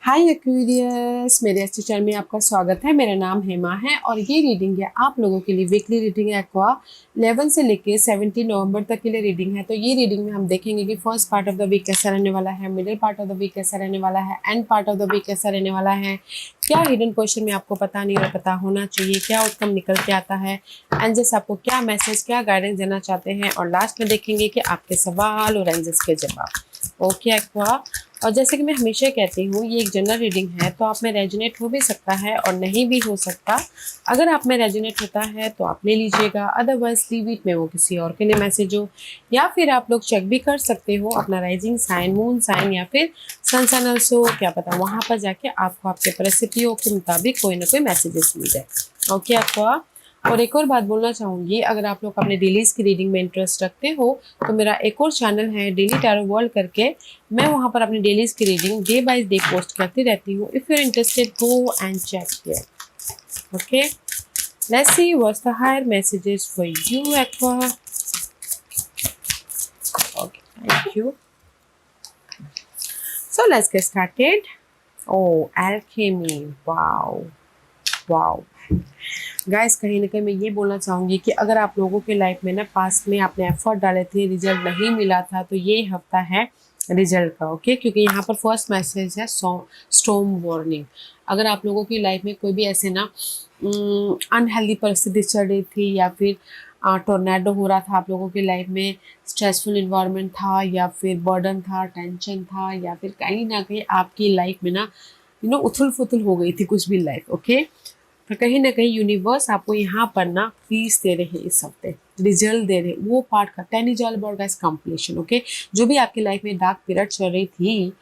हाय Aquarius, मेरे अच्छे channel में आपका स्वागत है। मेरा नाम हेमा है और ये रीडिंग है आप लोगों के लिए। वीकली रीडिंग है एक्वा 11 से लेके 17 नवंबर तक के लिए रीडिंग है। तो ये रीडिंग में हम देखेंगे कि first part of the week कैसा रहने वाला है, middle part of the week कैसा रहने वाला है, end part of the week कैसा रहने वाला है। क्या हिडन क्वेश्चन में आपको पता नहीं और पता होना चाहिए, क्या आउटकम निकल के आता है, एंजल्स आपको क्या मैसेज, क्या गाइडेंस देना चाहते हैं, और लास्ट में देखेंगे कि आपके सवाल और एंजल्स के जवाब। ओके एक्वा, और जैसे कि मैं हमेशा कहती हूँ ये एक जनरल रीडिंग है, तो आप में रेजोनेट हो भी सकता है और नहीं भी हो सकता। अगर आप में रेजोनेट होता है तो आप ले लीजिएगा, अदरवाइज लीव इट में वो किसी और के लिए मैसेज हो। या फिर आप लोग चेक भी कर सकते हो अपना राइजिंग साइन, मून साइन या फिर सन साइन ऑल्सो, क्या पता वहाँ पर जाके आपको आपके परिस्थितियों के मुताबिक कोई ना कोई मैसेजेस मिल जाए। ओके आपको। और एक और बात बोलना चाहूँगी, अगर आप लोग अपने डेलीज की रीडिंग में इंटरेस्ट रखते हो तो मेरा एक और चैनल है डेली टैरो वर्ल्ड करके। मैं वहाँ पर अपनी डेलीज की reading day by day post करती रहती हूँ। If you are interested go and check here. Okay, let's see what's the higher messages for you Aqua. Okay, thank you. So let's get started. Oh, alchemy, wow wow. Guys, कहीं ना कहीं मैं ये बोलना चाहूँगी कि अगर आप लोगों के लाइफ में ना पास्ट में आपने एफर्ट डाले थे, रिजल्ट नहीं मिला था, तो ये हफ्ता है रिजल्ट का। ओके, क्योंकि यहाँ पर फर्स्ट मैसेज है स्टॉर्म वार्निंग। अगर आप लोगों की लाइफ में कोई भी ऐसे ना अनहेल्दी परिस्थिति चल रही थी, या फिर टोर्नेडो हो रहा था आप लोगों की लाइफ में, स्ट्रेसफुल इन्वायरमेंट था, या फिर बर्डन था, टेंशन था, या फिर कहीं ना कहीं आपकी लाइफ में ना उथल पुथल हो गई थी कुछ भी लाइफ। ओके, तो कहीं ना कहीं यूनिवर्स आपको यहाँ पर ना पीस दे रहे हैं, इस हफ्ते रिजल्ट दे रहे हैं। वो पार्ट का ten is all about guys completion. Okay, जो भी आपकी लाइफ में डार्क पीरियड चल रही थी,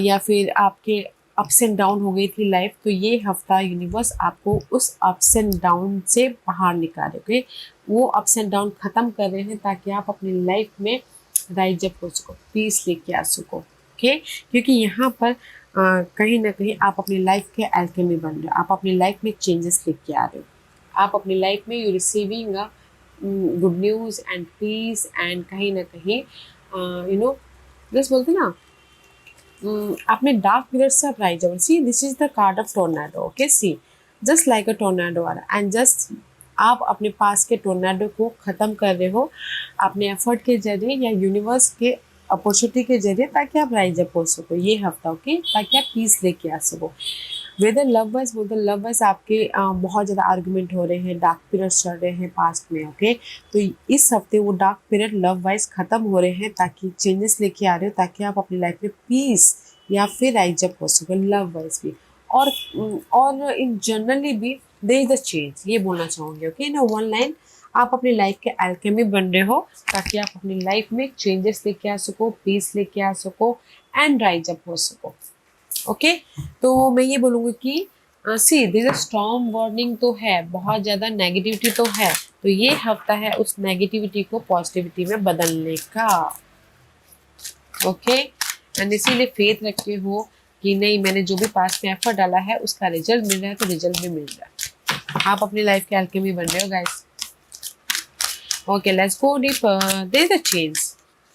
या फिर आपके अप्स एंड डाउन हो गई थी लाइफ, तो ये हफ्ता यूनिवर्स आपको उस अप्स एंड डाउन से बाहर निकाले। ओके, वो अप्स एंड डाउन खत्म कर रहे हैं ताकि आप अपनी लाइफ में राइज अप हो सको, पीस लेके आ सको। ओके, क्योंकि यहाँ पर कहीं ना कहीं आप अपनी लाइफ के एल्केमी बन रहे हो, आप अपनी लाइफ में चेंजेस लेके आ रहे हो, आप अपनी लाइफ में you receiving good news and peace, and कहीं ना कहीं जैसे बोलते ना, आपने डार्क पीरियड से rise up. See, this is the card of tornado. Okay, see just like a tornado आ रहा, एंड जस्ट आप अपने पास के टोर्नाडो को ख़त्म कर रहे हो अपने एफर्ट के जरिए या यूनिवर्स के अपॉर्चुनिटी के जरिए, ताकि आप राइज अप हो सको ये हफ्ता। ओके, ताकि आप पीस लेके आ सको। वेदर लव वाइज, बोलते लव वाइज आपके बहुत ज़्यादा आर्गूमेंट हो रहे हैं, डार्क पीरियड चल रहे हैं पास्ट में। ओके, तो इस हफ्ते वो डार्क पीरियड लव वाइज ख़त्म हो रहे हैं, ताकि चेंजेस लेके आ रहे हो, ताकि आप अपनी लाइफ में पीस या फिर राइज अप हो सको लव वाइज भी, और इन जनरली भी देयर इज अ चेंज, ये बोलना चाहूँगी। ओके, इन वन लाइन आप अपनी लाइफ के अल्केमी बन रहे हो, ताकि आप अपनी लाइफ में चेंजेस लेके आ सको, पीस लेके आ सको, एंड राइज अप हो सको। ओके, तो मैं ये बोलूँगी कि सी दिस स्टॉर्म वार्निंग तो है, बहुत ज़्यादा नेगेटिविटी तो है, तो ये हफ्ता है उस नेगेटिविटी को पॉजिटिविटी में बदलने का। ओके, एंड इसीलिए फेथ रखे हो कि नहीं, मैंने जो भी पास में एफर्ट डाला है उसका रिजल्ट मिल रहा है, तो रिजल्ट भी मिल रहा है। आप अपनी लाइफ के अल्केमी बन रहे हो guys. Okay, let's go deeper. There is a change,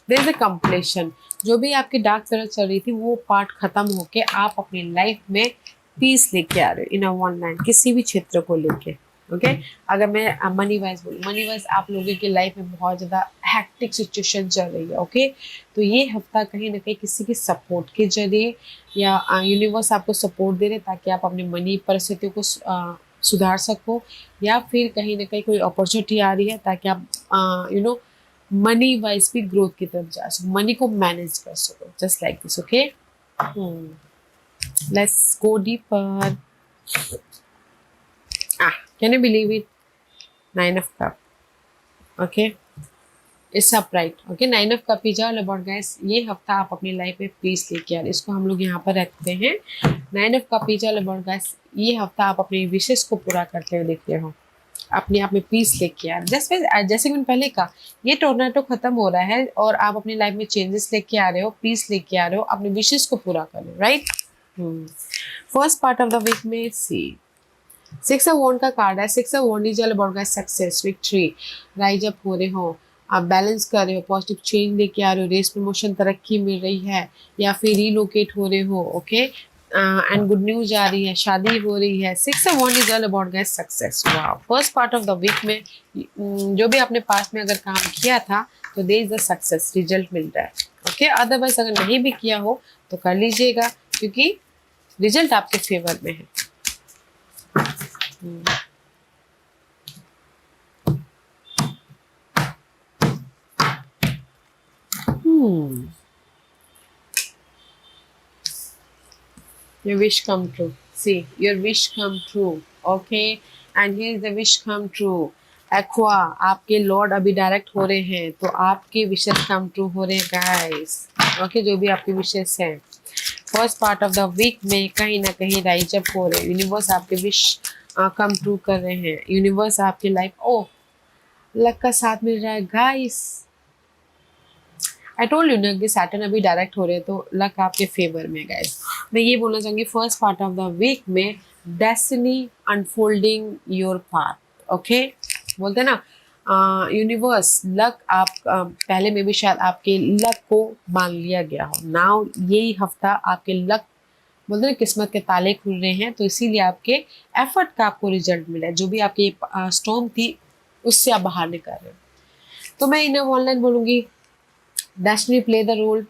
there is a completion. जो भी आपकी डार्क पीरियड चल रही थी वो पार्ट खत्म होके आप अपनी लाइफ में पीस लेके आ रहे हो इन अ वन लाइन, किसी भी क्षेत्र को लेके। ओके, अगर मैं मनी वाइज बोलूँ, मनी वाइज आप लोगों की लाइफ में बहुत ज़्यादा हैक्टिक सिचुएशन चल रही है। ओके, तो ये हफ्ता कहीं ना कहीं किसी के सपोर्ट के जरिए या यूनिवर्स आपको सपोर्ट दे रहे, ताकि आप अपनी मनी परिस्थितियों को सुधार सको, या फिर कहीं ना कहीं कोई अपॉर्चुनिटी आ रही है ताकि आप मनी वाइज भी ग्रोथ की तरफ जा सको, मनी को मैनेज कर सको, just like this. Okay, let's go deeper. Can you believe it, 9 of cup. Okay, it's upright. Okay, 9 of cup is all about guys, ये हफ्ता आप अपनी लाइफ में पीस लेके आ रहे, इसको हम लोग यहाँ पर रखते हैं। 9 of cup is all about guys, ये हफ्ता आप अपनी विशेष को पूरा करते हुए दिखते हो, अपने आप में पीस लेके आ रहे। जैसे कि मैंने पहले कहा, ये टोर्नेडो खत्म हो रहा है और आप अपनी लाइफ में चेंजेस लेके आ रहे हो, पीस लेके आ रहे हो, अपने विशेष को पूरा कर रहे हो, right. First part of the week में सी 6 ऑफ वॉन्ड का कार्ड है। 6 of wand is all about guys success, victory, rise up हो रहे हो, आप बैलेंस कर रहे हो, पॉजिटिव चेंज लेके आ रहे हो, रेस प्रमोशन, तरक्की मिल रही है, या फिर रीलोकेट हो रहे हो। ओके, एंड गुड न्यूज आ रही है, शादी हो रही है। Six of wand is all about guys success. Wow, first part of the week में जो भी आपने पास्ट में अगर काम किया था तो there is the success, result मिल रहा है। ओके, अदरवाइज अगर नहीं भी किया हो तो कर लीजिएगा, क्योंकि रिजल्ट आपके फेवर में है। Your wish come true. See, your wish come true. Okay, and here is the wish come true. Aqua, आपके लॉर्ड अभी डायरेक्ट हो रहे हैं, तो आपके विशेस कम ट्रू हो रहे हैं गाइस। ओके, जो भी आपके विशेस हैं first part of the week में कहीं ना कहीं राइज अप हो रहे हैं। यूनिवर्स आपके विश कम ट्रू कर रहे हैं। यूनिवर्स आपकी लाइफ, ओ लक का साथ मिल रहा है गाइस। आई टोल्ड यू ना कि सैटर्न अभी डायरेक्ट हो रहे हैं, तो लक आपके फेवर में गाइस। मैं ये बोलना चाहूँगी first part of the week में destiny unfolding your path. Okay, बोलते हैं ना यूनिवर्स लक आप पहले में भी शायद आपके लक को मान लिया गया हो। नाउ यही हफ्ता आपके लक, बोलते हैं किस्मत के ताले खुल रहे हैं, तो इसीलिए आपके एफर्ट का आपको रिजल्ट मिला है। जो भी आपकी स्टॉर्म थी उससे आप बाहर निकल रहे हो। तो मैं इन्हें ऑनलाइन बोलूँगी destiny play the role.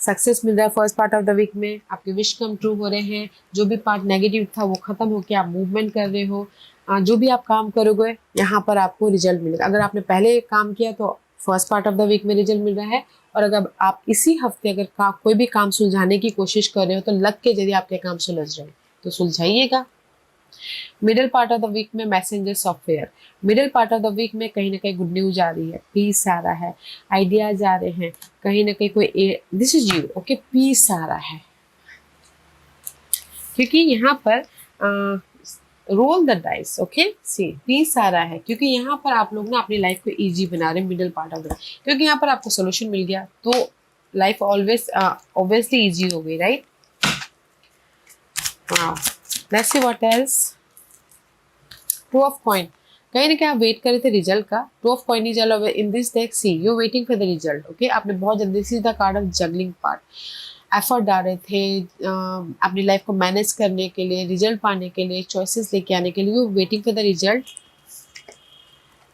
Success मिल रहा है first part of the week में, आपके विश कम ट्रू हो रहे हैं। जो भी पार्ट नेगेटिव था वो खत्म होकर आप मूवमेंट कर रहे हो। जो भी आप काम करोगे यहाँ पर आपको रिजल्ट मिलेगा। अगर आपने पहले काम किया तो first part of the week में रिजल्ट मिल रहा है, और अगर आप इसी हफ्ते अगर कोई भी काम सुलझाने की कोशिश कर रहे हो तो लक के जरिए आपके काम सुलझ रहे हैं, तो सुलझाइएगा। Middle part of the week में messenger software, middle part of the week में कहीं ना कहीं गुड न्यूज आ रही है, पीस आ रहा है, आइडियाज आ रहे हैं, कहीं ना कहीं कोई this is you. Okay, peace आ रहा है, क्योंकि यहाँ पर roll the dice. Okay, see peace आ रहा है, क्योंकि यहाँ पर आप लोग ना अपनी लाइफ को इजी बना रहे हैं मिडिल पार्ट ऑफ द, क्योंकि यहाँ पर आपको सोल्यूशन मिल गया तो लाइफ ऑलवेज ऑब्वियसली इजी हो गई, right. Let's see what else. To of coin, कहीं ना कहीं आप वेट कर रहे थे रिजल्ट का। Two of coin is all in this deck, see you waiting for the result. Okay, आपने बहुत जल्दी see the card of juggling part, effort डाल रहे थे अपनी लाइफ को मैनेज करने के लिए, रिजल्ट पाने के लिए, चॉइसेस लेके आने के लिए। You waiting for the result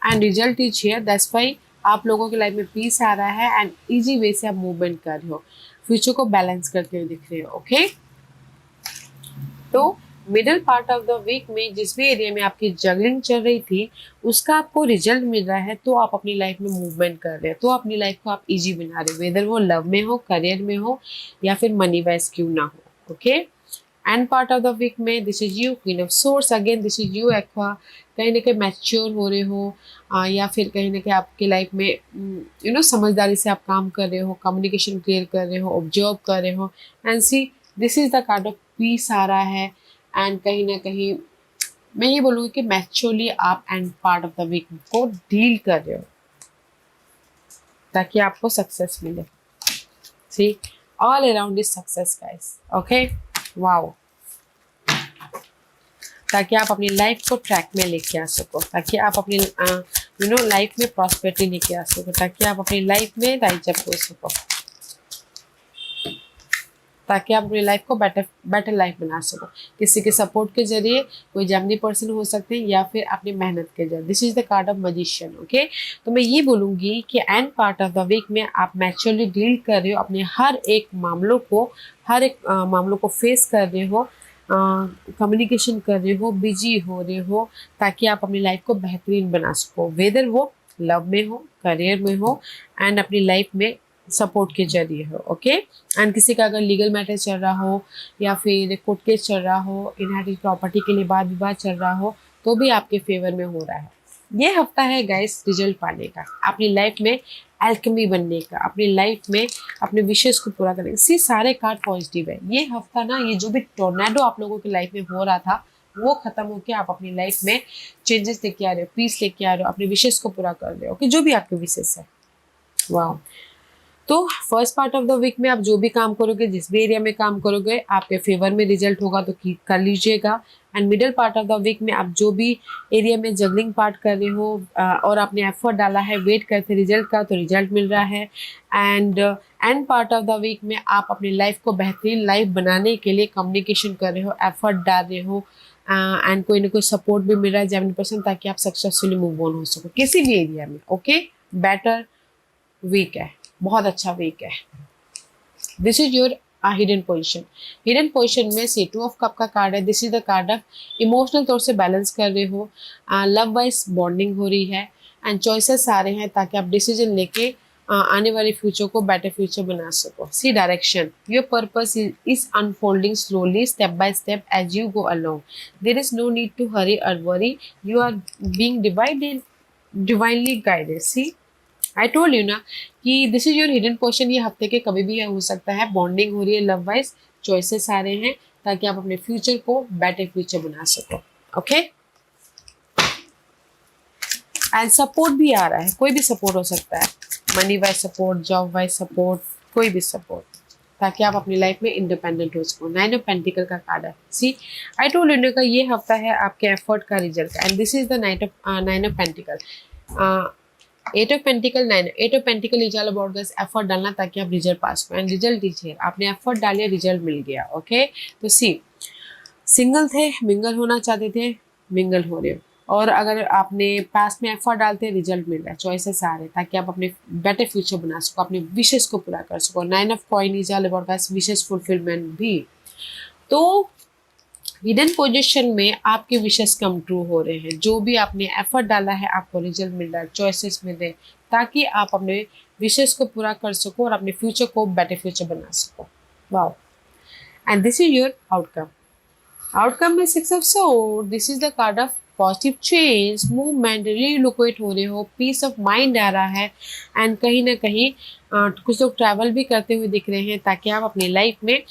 and result is here. That's why आप लोगों की लाइफ में पीस आ रहा है एंड इजी वे से आप मूवमेंट कर रहे हो, फ्यूचर को बैलेंस करते हुए दिख रहे हो। ओके, तो middle part of the week में जिस भी एरिया में आपकी जगलिंग चल रही थी उसका आपको रिजल्ट मिल रहा है, तो आप अपनी लाइफ में मूवमेंट कर रहे हैं, तो अपनी लाइफ को आप इजी बना रहे हो, वेदर वो लव में हो, करियर में हो, या फिर मनी वाइज क्यों ना हो। Okay, and part of the week में this is you, queen of swords, again this is you aqua. कहीं ना कहीं मैच्योर हो रहे हो, या फिर कहीं ना कहीं आपकी लाइफ में यू नो समझदारी से आप काम कर रहे हो, कम्युनिकेशन क्लियर कर रहे हो, ऑब्जर्व कर रहे हो, and see this is the card of peace आ रहा है। एंड कहीं ना कहीं मैं ये बोलूँगी कि मैच्योरली आप end part of the week को डील कर रहे हो ताकि आपको सक्सेस मिले। See all around is success guys. Okay, wow, ताकि आप अपनी लाइफ को ट्रैक में लेके आ सको, ताकि आप अपनी यू नो लाइफ में प्रॉस्पेरिटी लेके आ सको, ताकि आप अपनी लाइफ में राइज अप हो सको, ताकि आप अपनी लाइफ को बेटर लाइफ बना सको। किसी के सपोर्ट के जरिए, कोई जेमिनी पर्सन हो सकते हैं, या फिर अपनी मेहनत के जरिए। This is the card of magician. Okay, तो मैं ये बोलूँगी कि end part of the week में आप मैच्योरली डील कर रहे हो अपने हर एक मामलों को फेस कर रहे हो, कम्युनिकेशन कर रहे हो, बिजी हो रहे हो, ताकि आप अपनी लाइफ को बेहतरीन बना सको, वेदर वो लव में हो, करियर में हो, एंड अपनी लाइफ में सपोर्ट के जरिए हो। ओके, एंड किसी का अगर लीगल मैटर चल रहा हो, या फिर कोर्ट केस चल रहा हो, इनहेरिटेड प्रॉपर्टी के लिए वाद विवाद चल रहा हो, तो भी आपके फेवर में हो रहा है। ये हफ्ता है गाइस रिजल्ट पाने का, अपनी लाइफ में एल्केमी बनने का, अपनी लाइफ में अपने विशेष को पूरा करने का। सी सारे कार्ड पॉजिटिव है ये हफ्ता ना। ये जो भी टोर्नेडो आप लोगों की लाइफ में हो रहा था वो खत्म होकर आप अपनी लाइफ में चेंजेस लेके आ रहे हो, पीस लेके आ रहे हो, अपने विशेष को पूरा कर रहे हो कि जो भी आपके विशेष है। वाह, तो first part of the week में आप जो भी काम करोगे, जिस भी एरिया में काम करोगे, आपके फेवर में रिजल्ट होगा तो कर लीजिएगा। And middle part of the week में आप जो भी एरिया में जगलिंग पार्ट कर रहे हो और आपने एफर्ट डाला है, वेट करते रिजल्ट का, तो रिजल्ट मिल रहा है। And end part of the week में आप अपनी लाइफ को बेहतरीन लाइफ बनाने के लिए कम्युनिकेशन कर रहे हो, एफर्ट डाल रहे हो एंड कोई ना कोई सपोर्ट भी मिल रहा है 70%, ताकि आप सक्सेसफुली मूव ऑन हो सको किसी भी एरिया में। ओके, बेटर वीक है, बहुत अच्छा वीक है। This is your hidden position. Hidden position में सी 2 ऑफ कप का कार्ड है। This is the card of emotional तौर से बैलेंस कर रहे हो, लव वाइज बॉन्डिंग हो रही है एंड चॉइसेस आ रहे हैं ताकि आप डिसीजन लेके आने वाले फ्यूचर को बेटर फ्यूचर बना सको। See direction, your purpose is unfolding slowly step by step as you go along. There is no need to hurry और worry, you are being divinely guided। See I told you ना कि this is your hidden portion. ये हफ्ते के कभी भी हो सकता है, बॉन्डिंग हो रही है, लव वाइज चॉइसेस आ रहे हैं ताकि आप अपने फ्यूचर को बेटर फ्यूचर बना सको। ओके, एंड सपोर्ट भी आ रहा है, कोई भी सपोर्ट हो सकता है, money wise support, job wise support, कोई भी सपोर्ट, ताकि आप अपनी लाइफ में इंडिपेंडेंट हो सको। 9 ऑफ पेंटिकल का कार्ड है। सी आई टोल्ड यू का ये हफ्ता है आपके एफर्ट का result and this is the 9 of pentacle. 8 of pentacle 9, 8 of pentacle is all about this effort डालना ताकि आप रिजल्ट पास करो एंड रिजल्ट दीजिए। आपने एफर्ट डालिए, रिजल्ट मिल गया। ओके, तो सी सिंगल थे, मिंगल होना चाहते थे, मिंगल हो रहे हो, और अगर आपने पास में एफर्ट डालते हैं, रिजल्ट मिल रहा है, चॉइसेस आ रहे हैं ताकि आप अपने बेटर फ्यूचर बना सको, अपने विशेष को पूरा कर सको। 9 of coin is all about this wishes fulfilment भी। तो हिडन पोजीशन में आपके विशेष कम ट्रू हो रहे हैं, जो भी आपने एफर्ट डाला है आपको रिजल्ट मिल रहा है, चॉइसेस मिल रहे हैं ताकि आप अपने विशेष को पूरा कर सको और अपने फ्यूचर को बेटर फ्यूचर बना सको। Wow, and this is your outcome. Outcome में 6 of sword, this is the card of positive change, movement, relocate हो रहे हो, पीस ऑफ माइंड आ रहा है एंड कहीं ना कहीं कुछ लोग ट्रैवल भी करते हुए दिख रहे हैं ताकि आप अपनी लाइफ में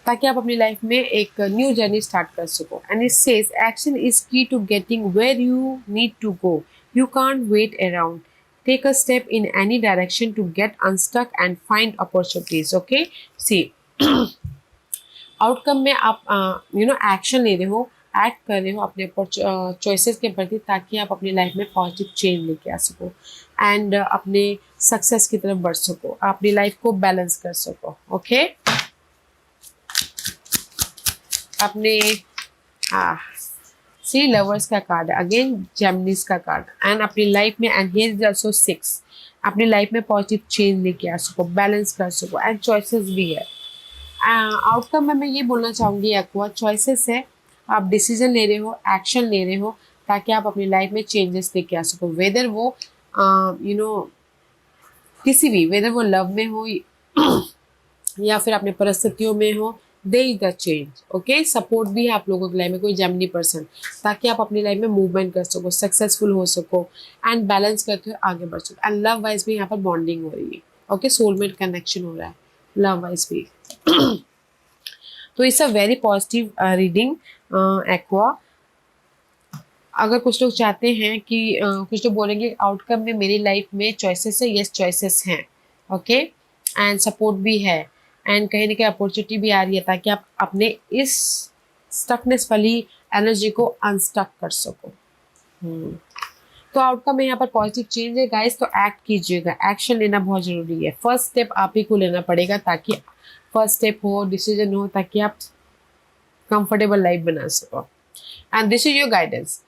ताकि आप अपनी लाइफ में एक न्यू जर्नी स्टार्ट कर सको। And it says action is key to getting where you need to go, you can't wait around, take a step in any direction to get unstuck and find opportunities. Okay, see outcome में आप action ले रहे हो, act कर रहे हो अपने choices के प्रति ताकि आप अपनी लाइफ में पॉजिटिव चेंज लेके आ सको एंड अपने सक्सेस की तरफ बढ़ सको, अपनी लाइफ को बैलेंस कर सको। ओके, अपने सी लवर्स का कार्ड है, अगेन जेमिनीज का कार्ड एंड अपनी लाइफ में एंड हियर इज आल्सो 6, अपनी लाइफ में पॉजिटिव चेंज लेके आ सको, बैलेंस कर सको एंड चॉइसेस भी है। आउटकम में मैं ये बोलना चाहूँगी एक्वा, चॉइसेस है, आप डिसीजन ले रहे हो, एक्शन ले रहे हो ताकि आप अपनी लाइफ में चेंजेस लेके आ सको, वेदर वो किसी भी, वेदर वो लव में हो या फिर अपने परिस्थितियों में हो, they is the change. Okay, support भी है आप लोगों की लाइफ में, कोई जेमिनी पर्सन, ताकि आप अपनी लाइफ में मूवमेंट कर सको, सक्सेसफुल हो सको एंड बैलेंस करते हुए आगे बढ़ सको। एंड लव वाइज भी यहाँ पर बॉन्डिंग हो रही है। ओके, सोलमेट कनेक्शन हो रहा है लव वाइज भी। तो it's a very positive reading aqua. अगर कुछ लोग चाहते हैं कि कुछ लोग बोलेंगे आउटकम में मेरी लाइफ में चॉइसेस है, यस चॉइसेस हैं, ओके, एंड सपोर्ट भी है एंड कहीं ना कहीं अपॉर्चुनिटी भी आ रही है ताकि आप अपने इस स्टकनेस वाली एनर्जी को अनस्टक कर सको। तो आउटकम में यहाँ पर पॉजिटिव चेंज है गाइस, तो एक्ट कीजिएगा, एक्शन लेना बहुत जरूरी है। फर्स्ट स्टेप आप ही को लेना पड़ेगा ताकि फर्स्ट स्टेप हो, डिसीजन हो, ताकि आप कंफर्टेबल लाइफ बना सको। And this is your guidance,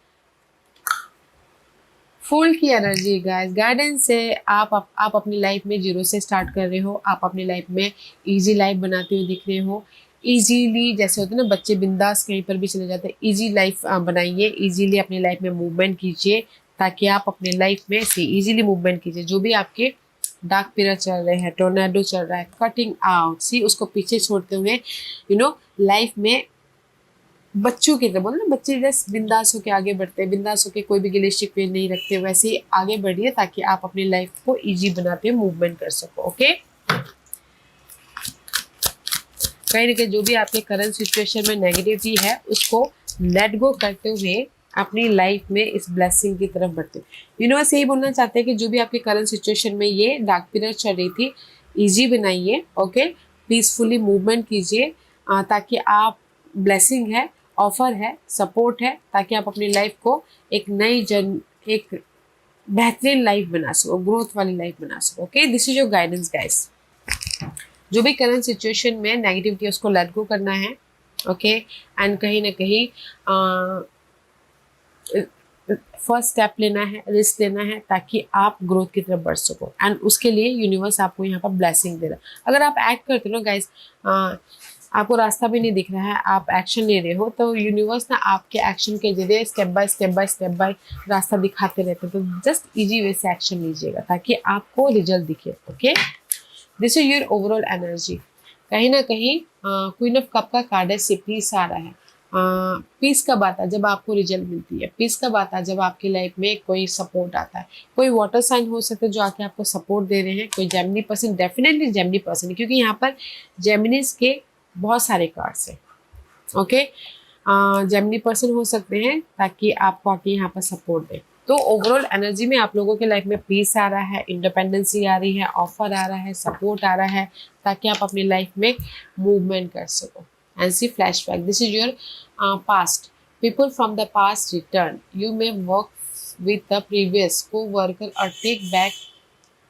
full की एनर्जी गाइस, गाइडेंस से आप अपनी लाइफ में जीरो से स्टार्ट कर रहे हो, आप अपनी लाइफ में इजी लाइफ बनाते हुए दिख रहे हो। इजीली, जैसे होते हैं ना बच्चे बिंदास कहीं पर भी चले जाते हैं, इजी लाइफ बनाइए, इजीली अपनी लाइफ में मूवमेंट कीजिए ताकि आप अपने लाइफ में से इजीली मूवमेंट कीजिए। जो भी आपके डार्क पीरियड चल रहे हैं, टोर्नेडो चल रहा है, कटिंग आउट, सी उसको पीछे छोड़ते हुए लाइफ में बच्चों की तरह बोल ना, बच्चे जैसे बिंदास होकर आगे बढ़ते हैं, बिंदास होकर कोई भी गिले शिकवे नहीं रखते, वैसे ही आगे बढ़िए ताकि आप अपनी लाइफ को इजी बनाते हुए मूवमेंट कर सको। ओके, कहीं ना कहीं जो भी आपके करंट सिचुएशन में नेगेटिविटी है उसको लेट गो करते हुए अपनी लाइफ में इस ब्लेसिंग की तरफ बढ़ते हो। यूनिवर्स यही बोलना चाहते हैं कि जो भी आपकी करंट सिचुएशन में ये डार्क पीरियड चल रही थी, इजी बनाइए, ओके, पीसफुली मूवमेंट कीजिए, ताकि आप, ब्लेसिंग है, ऑफर है, सपोर्ट है, ताकि आप अपनी लाइफ को एक नई एक बेहतरीन लाइफ बना सको, ग्रोथ वाली लाइफ बना सको। Okay, this is your guidance guys. जो भी करंट सिचुएशन में नेगेटिविटी है उसको लेट गो करना है, ओके, एंड कहीं ना कहीं फर्स्ट स्टेप लेना है, रिस्क लेना है, ताकि आप ग्रोथ की तरफ बढ़ सको। एंड उसके लिए यूनिवर्स आपको यहाँ पर ब्लेसिंग दे रहा है। अगर आप एक्ट करते हो ना गाइस, आपको रास्ता भी नहीं दिख रहा है, आप एक्शन ले रहे हो, तो यूनिवर्स ना आपके एक्शन के जरिए स्टेप बाय रास्ता दिखाते रहते हैं। तो जस्ट इजी वे से एक्शन लीजिएगा ताकि आपको रिजल्ट दिखे। Okay, this is your overall energy. कहीं ना कहीं क्वीन ऑफ कप का कार्ड है, पीस आ रहा है। पीस कब आता है? जब आपको रिजल्ट मिलती है। पीस कब आता है? जब आपकी लाइफ में कोई सपोर्ट आता है। कोई वाटर साइन हो सकता है जो आके आपको सपोर्ट दे रहे हैं, कोई Gemini person, definitely Gemini person, क्योंकि यहाँ पर जेमिनीज के बहुत सारे कार्ड्स हैं। ओके, जेमिनी पर्सन हो सकते हैं ताकि आपको आके यहाँ पर सपोर्ट दे। तो ओवरऑल एनर्जी में आप लोगों के लाइफ में पीस आ रहा है, इंडिपेंडेंसी आ रही है, ऑफर आ रहा है, सपोर्ट आ रहा है, ताकि आप अपनी लाइफ में मूवमेंट कर सको। And see flashback, this is your past. People from the past return, you may work with the previous co-worker or take back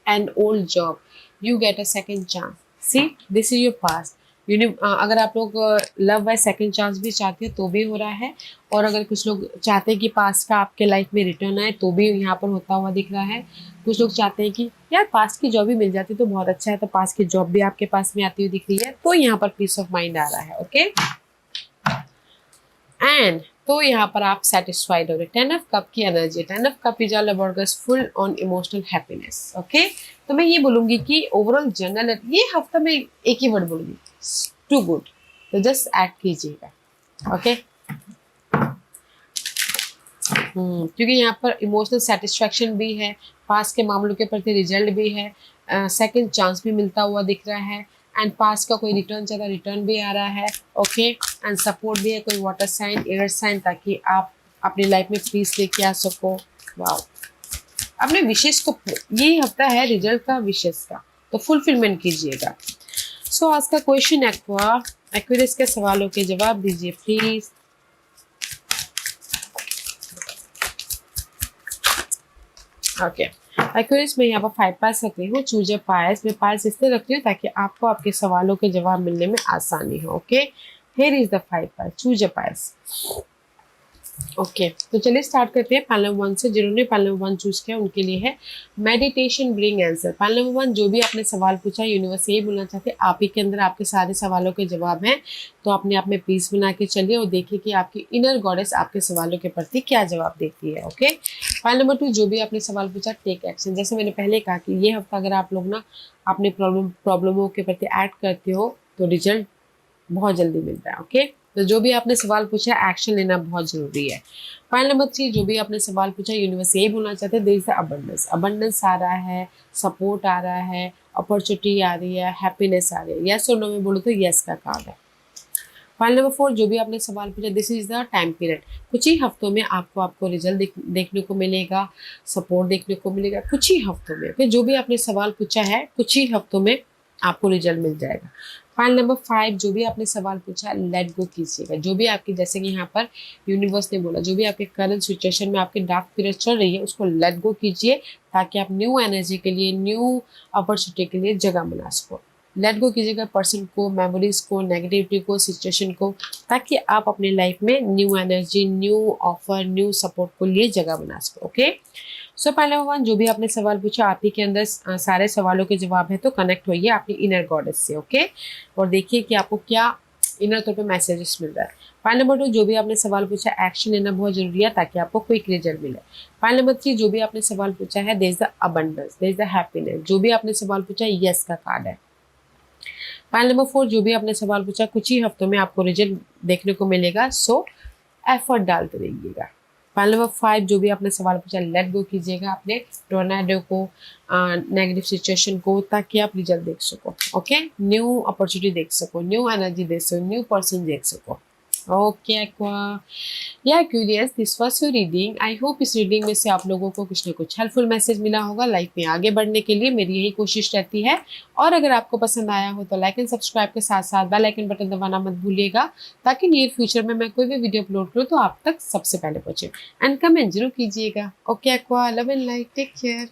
an old job, you get a second chance. See, this is your past. अगर आप लोग love by second chance भी चाहते हो तो भी हो रहा है, और अगर कुछ लोग चाहते हैं कि पास्ट का आपके लाइफ में रिटर्न आए तो भी यहाँ पर होता हुआ दिख रहा है। कुछ लोग चाहते हैं कि यार पास्ट की जॉब भी मिल जाती तो बहुत अच्छा है, तो पास्ट की जॉब भी आपके पास में आती हुई दिख रही है, तो यहाँ पर पीस ऑफ माइंड आ रहा है। ओके, एंड तो यहाँ पर आप सेटिस्फाइड हो रहे। 10 ऑफ कप की energy, 10 of cup is all about full on emotional happiness. Okay, तो मैं ये बोलूंगी कि ओवरऑल जनरल ये हफ्ता में एक ही वर्ड बोलूंगी, टू गुड, तो जस्ट एक्ट कीजिएगा। ओके, क्योंकि यहाँ पर इमोशनल सेटिस्फैक्शन भी है, पास के मामलों के प्रति रिजल्ट भी है, सेकंड चांस भी मिलता हुआ दिख रहा है, एंड पास का कोई रिटर्न चाहता रिटर्न भी आ रहा है। ओके, एंड सपोर्ट भी है, कोई वाटर साइन, एयर साइन, ताकि आप अपनी लाइफ में पीस लेके आ सको। वाओ, अपने विशेष को, ये हफ्ता है रिजल्ट का, विशेष का, तो फुलफिलमेंट कीजिएगा। सो आज का क्वेश्चन एक्वेरियस के सवालों के जवाब दीजिए प्लीज। ओके, एक्वेरियस में यहाँ पर 5 पास रख रही हूँ, चूज अ पायस। मैं पायस इसलिए रख रही हूँ ताकि आपको आपके सवालों के जवाब मिलने में आसानी हो। Okay, here is the 5 piles, choose a piles. Okay, तो चलिए स्टार्ट करते हैं पैनल 1 से। जिन्होंने पैनल 1 चूज किया उनके लिए है मेडिटेशन ब्रिंग आंसर। पैनल 1, जो भी आपने सवाल पूछा, यूनिवर्स यही बोलना चाहते हैं आप ही के अंदर आपके सारे सवालों के जवाब हैं, तो अपने आप में पीस बना के चलिए और देखिए कि आपकी इनर गॉडेस आपके सवालों के प्रति क्या जवाब देती है। ओके, पैनल नंबर 2, जो भी आपने सवाल पूछा, टेक एक्शन। जैसे मैंने पहले कहा कि ये हफ्ता अगर आप लोग ना अपने प्रॉब्लमों के प्रति एक्ट करते हो तो रिजल्ट बहुत जल्दी मिलता है। ओके, तो जो भी आपने सवाल पूछा, एक्शन लेना बहुत जरूरी है। पॉइंट नंबर 3, जो भी आपने सवाल पूछा, यूनिवर्स यही बोलना चाहते हैं, देयर इज अबंडेंस। अबंडेंस आ रहा है, सपोर्ट आ रहा है, अपॉर्चुनिटी आ रही है, हैप्पीनेस आ रही है। यस और नो में बोलो तो यस का कार्ड है। पॉइंट नंबर 4, जो भी आपने सवाल पूछा, this is the time period. कुछ ही हफ्तों में आपको रिजल्ट देखने को मिलेगा, सपोर्ट देखने को मिलेगा, कुछ ही हफ्तों में। ओके, जो भी आपने सवाल पूछा है, कुछ ही हफ्तों में आपको रिजल्ट मिल जाएगा। पॉइंट नंबर 5, जो भी आपने सवाल पूछा, लेट गो कीजिएगा। जो भी आपकी, जैसे कि यहाँ पर यूनिवर्स ने बोला, जो भी आपके करंट सिचुएशन में आपके डार्क पीरियड चल रही है, उसको लेट गो कीजिए, ताकि आप न्यू एनर्जी के लिए, न्यू अपॉर्चुनिटी के लिए जगह बना सको। लेट गो कीजिएगा पर्सन को, मेमोरीज को, नेगेटिविटी को, सिचुएशन को, ताकि आप अपनी लाइफ में new energy, new offer, new support को लिए जगह बना सको। ओके, सो पहले 1, जो भी आपने सवाल पूछा, आप ही के अंदर सारे सवालों के जवाब है, तो कनेक्ट होइए अपनी इनर गॉडेस से। ओके, और देखिए कि आपको क्या इनर तौर पे मैसेजेस मिल रहा है। पॉइंट नंबर 2, जो भी आपने सवाल पूछा, एक्शन लेना बहुत जरूरी है ताकि आपको क्विक रिजल्ट मिले। पॉइंट नंबर 3, जो भी आपने सवाल पूछा है, there is the abundance, there is the happiness. जो भी आपने सवाल पूछा, यस का कार्ड है। पॉइंट नंबर 4, जो भी आपने सवाल पूछा, कुछ ही हफ्तों में आपको रिजल्ट देखने को मिलेगा, सो एफर्ट डालते रहिएगा। पॉइंट नंबर 5, जो भी आपने सवाल पूछा, लेट गो कीजिएगा अपने टोर्नाडो को, नेगेटिव सिचुएशन को, ताकि आप रिजल्ट देख सको। ओके, न्यू अपॉर्चुनिटी देख सको, न्यू एनर्जी देख सको, न्यू पर्सन देख सको। ओके एक्वा, या curious, this was your reading. I hope इस रीडिंग में से आप लोगों को कुछ ना कुछ हेल्पफुल मैसेज मिला होगा। लाइफ में आगे बढ़ने के लिए मेरी यही कोशिश रहती है। और अगर आपको पसंद आया हो तो लाइक एंड सब्सक्राइब के साथ साथ बेल आइकन बटन दबाना मत भूलिएगा, ताकि नियर फ्यूचर में मैं कोई भी वीडियो अपलोड करूँ तो आप तक सबसे पहले पहुंचे। एंड कमेंट जरूर कीजिएगा। Okay Aqua, love and light, take care.